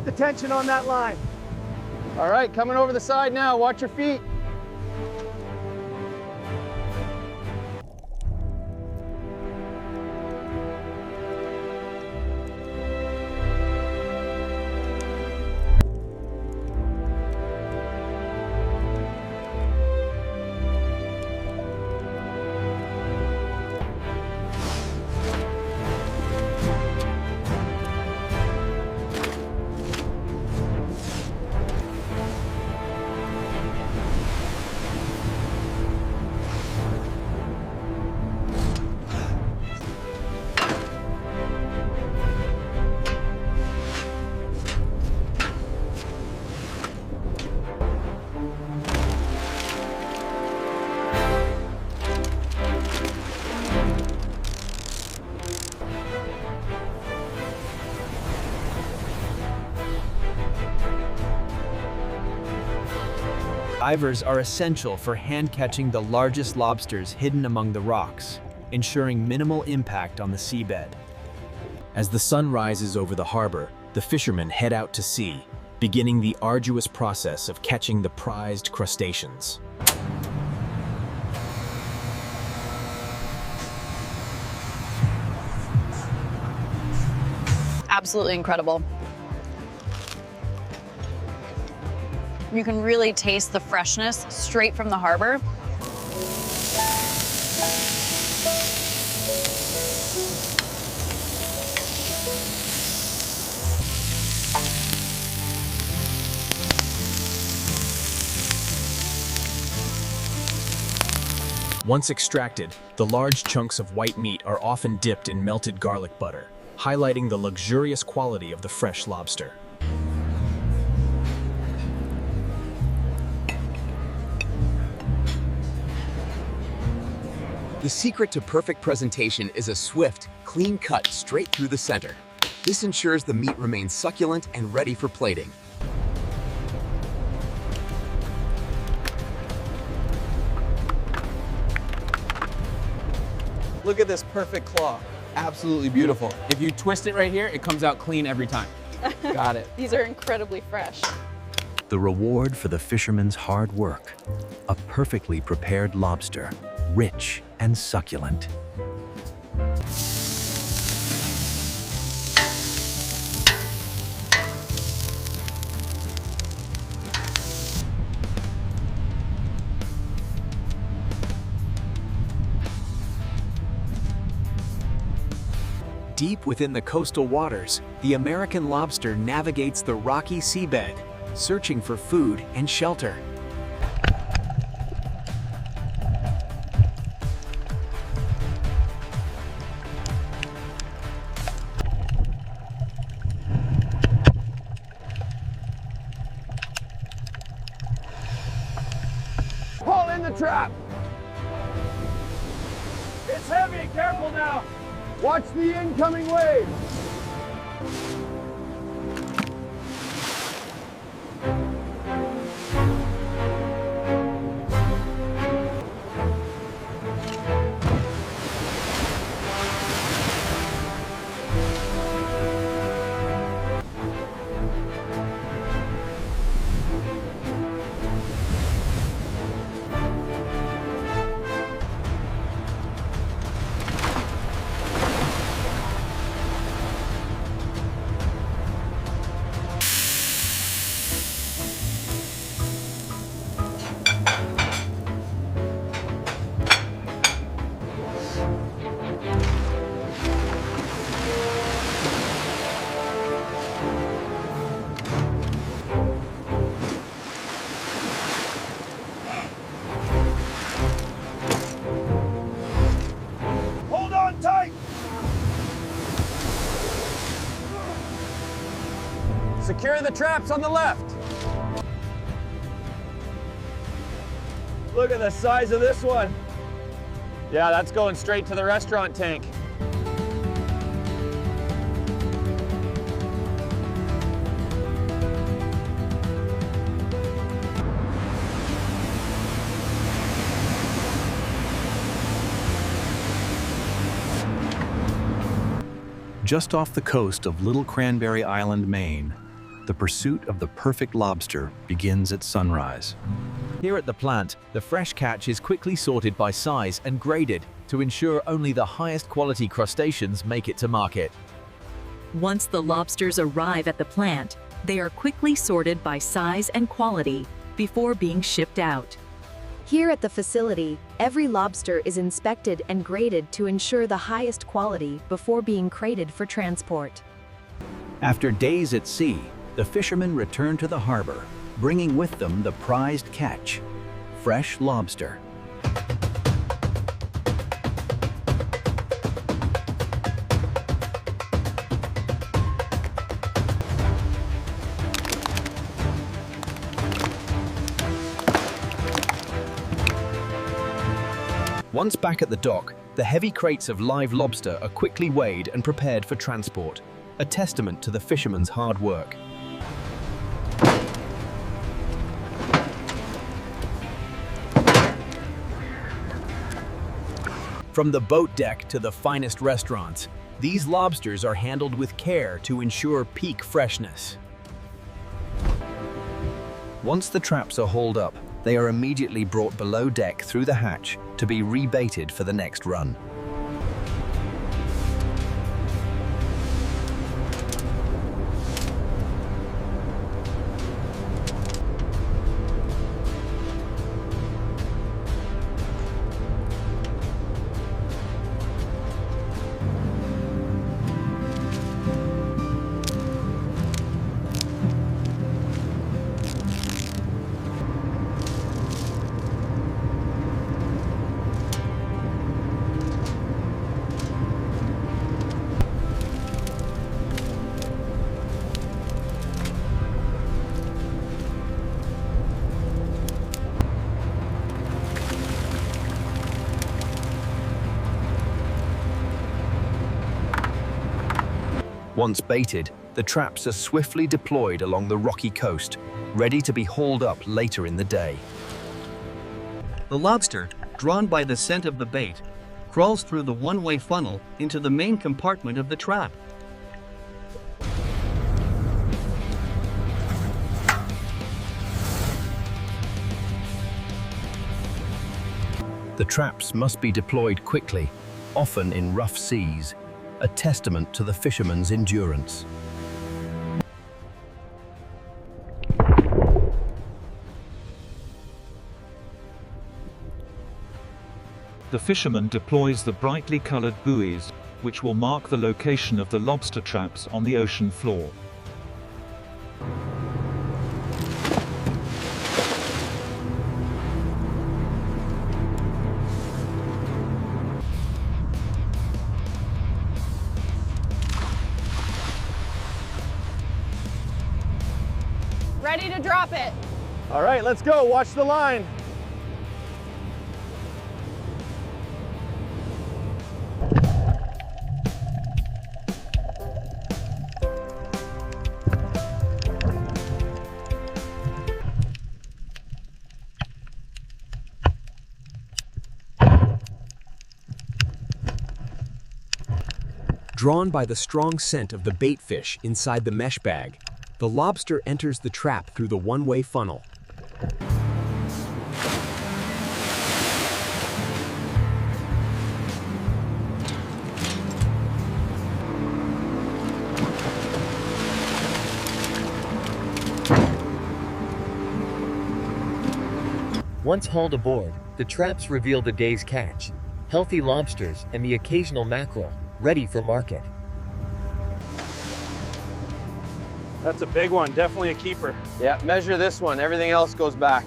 Keep the tension on that line. All right, coming over the side now. Watch your feet. Divers are essential for hand-catching the largest lobsters hidden among the rocks, ensuring minimal impact on the seabed. As the sun rises over the harbor, the fishermen head out to sea, beginning the arduous process of catching the prized crustaceans. Absolutely incredible. You can really taste the freshness straight from the harbor. Once extracted, the large chunks of white meat are often dipped in melted garlic butter, highlighting the luxurious quality of the fresh lobster. The secret to perfect presentation is a swift, clean cut straight through the center. This ensures the meat remains succulent and ready for plating. Look at this perfect claw. Absolutely beautiful. If you twist it right here, it comes out clean every time. Got it. These are incredibly fresh. The reward for the fisherman's hard work, a perfectly prepared lobster, rich and succulent. Deep within the coastal waters, the American lobster navigates the rocky seabed, searching for food and shelter. Pull in the trap. It's heavy, careful now. Watch the incoming wave. Secure the traps on the left. Look at the size of this one. Yeah, that's going straight to the restaurant tank. Just off the coast of Little Cranberry Island, Maine, the pursuit of the perfect lobster begins at sunrise. Here at the plant, the fresh catch is quickly sorted by size and graded to ensure only the highest quality crustaceans make it to market. Once the lobsters arrive at the plant, they are quickly sorted by size and quality before being shipped out. Here at the facility, every lobster is inspected and graded to ensure the highest quality before being crated for transport. After days at sea, the fishermen return to the harbor, bringing with them the prized catch, fresh lobster. Once back at the dock, the heavy crates of live lobster are quickly weighed and prepared for transport, a testament to the fishermen's hard work. From the boat deck to the finest restaurants, these lobsters are handled with care to ensure peak freshness. Once the traps are hauled up, they are immediately brought below deck through the hatch to be rebaited for the next run. Once baited, the traps are swiftly deployed along the rocky coast, ready to be hauled up later in the day. The lobster, drawn by the scent of the bait, crawls through the one-way funnel into the main compartment of the trap. The traps must be deployed quickly, often in rough seas, a testament to the fisherman's endurance. The fisherman deploys the brightly colored buoys, which will mark the location of the lobster traps on the ocean floor. Ready to drop it. All right, let's go. Watch the line. Drawn by the strong scent of the bait fish inside the mesh bag, the lobster enters the trap through the one-way funnel. Once hauled aboard, the traps reveal the day's catch, healthy lobsters and the occasional mackerel, ready for market. That's a big one, definitely a keeper. Yeah, measure this one, everything else goes back.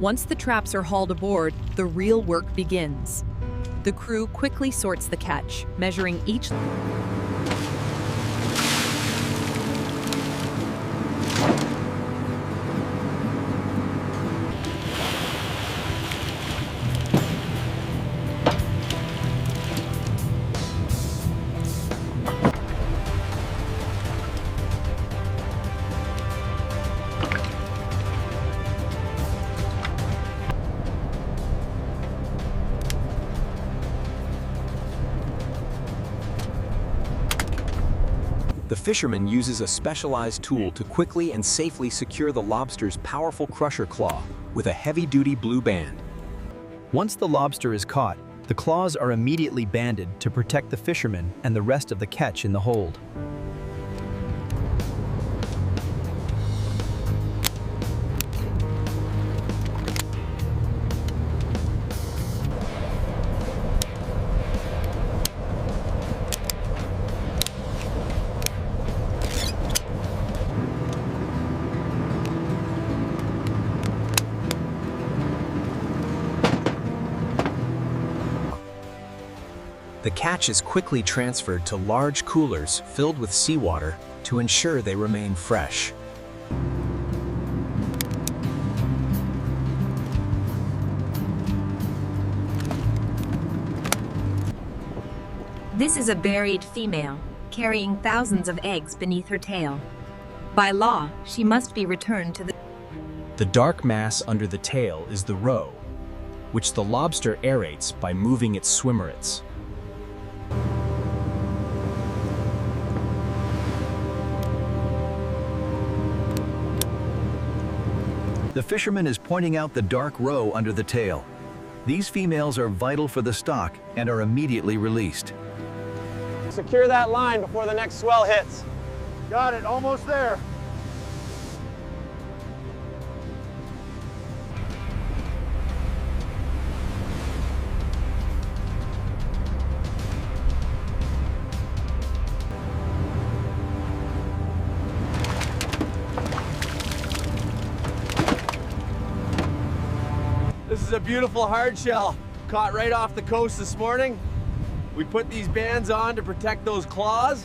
Once the traps are hauled aboard, the real work begins. The crew quickly sorts the catch, measuring each. The fisherman uses a specialized tool to quickly and safely secure the lobster's powerful crusher claw with a heavy-duty blue band. Once the lobster is caught, the claws are immediately banded to protect the fisherman and the rest of the catch in the hold. The catch is quickly transferred to large coolers filled with seawater to ensure they remain fresh. This is a buried female, carrying thousands of eggs beneath her tail. By law, she must be returned to the... The dark mass under the tail is the roe, which the lobster aerates by moving its swimmerets. The fisherman is pointing out the dark roe under the tail. These females are vital for the stock and are immediately released. Secure that line before the next swell hits. Got it, almost there. This is a beautiful hard shell, caught right off the coast this morning. We put these bands on to protect those claws.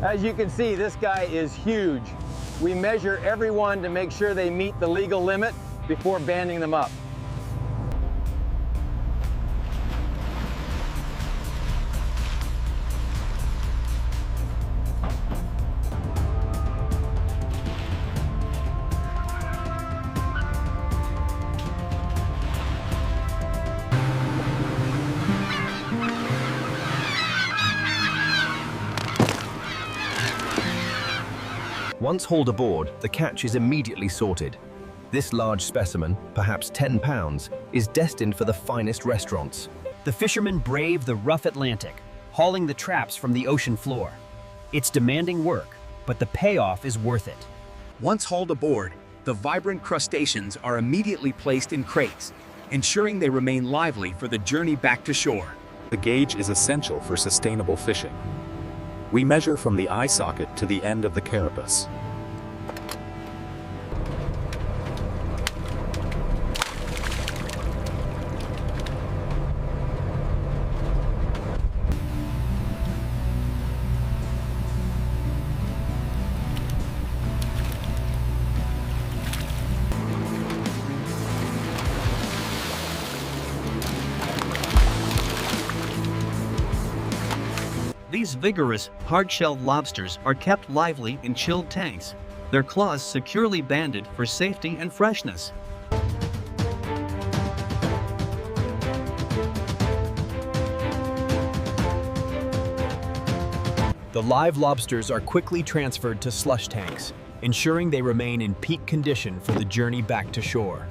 As you can see, this guy is huge. We measure every one to make sure they meet the legal limit before banding them up. Once hauled aboard, the catch is immediately sorted. This large specimen, perhaps 10 pounds, is destined for the finest restaurants. The fishermen brave the rough Atlantic, hauling the traps from the ocean floor. It's demanding work, but the payoff is worth it. Once hauled aboard, the vibrant crustaceans are immediately placed in crates, ensuring they remain lively for the journey back to shore. The gauge is essential for sustainable fishing. We measure from the eye socket to the end of the carapace. These vigorous, hard-shelled lobsters are kept lively in chilled tanks, their claws securely banded for safety and freshness. The live lobsters are quickly transferred to slush tanks, ensuring they remain in peak condition for the journey back to shore.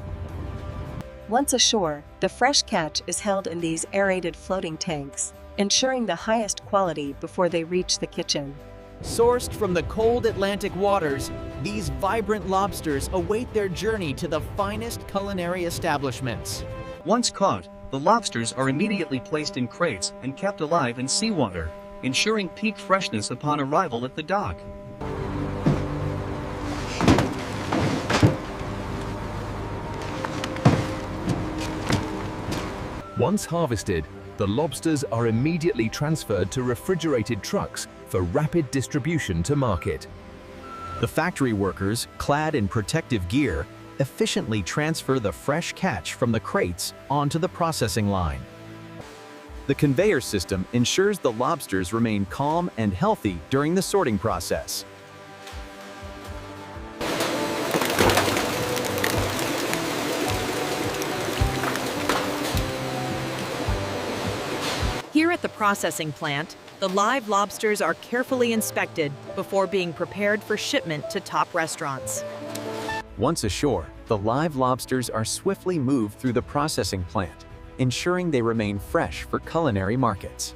Once ashore, the fresh catch is held in these aerated floating tanks, ensuring the highest quality before they reach the kitchen. Sourced from the cold Atlantic waters, these vibrant lobsters await their journey to the finest culinary establishments. Once caught, the lobsters are immediately placed in crates and kept alive in seawater, ensuring peak freshness upon arrival at the dock. Once harvested, the lobsters are immediately transferred to refrigerated trucks for rapid distribution to market. The factory workers, clad in protective gear, efficiently transfer the fresh catch from the crates onto the processing line. The conveyor system ensures the lobsters remain calm and healthy during the sorting process. Here at the processing plant, the live lobsters are carefully inspected before being prepared for shipment to top restaurants. Once ashore, the live lobsters are swiftly moved through the processing plant, ensuring they remain fresh for culinary markets.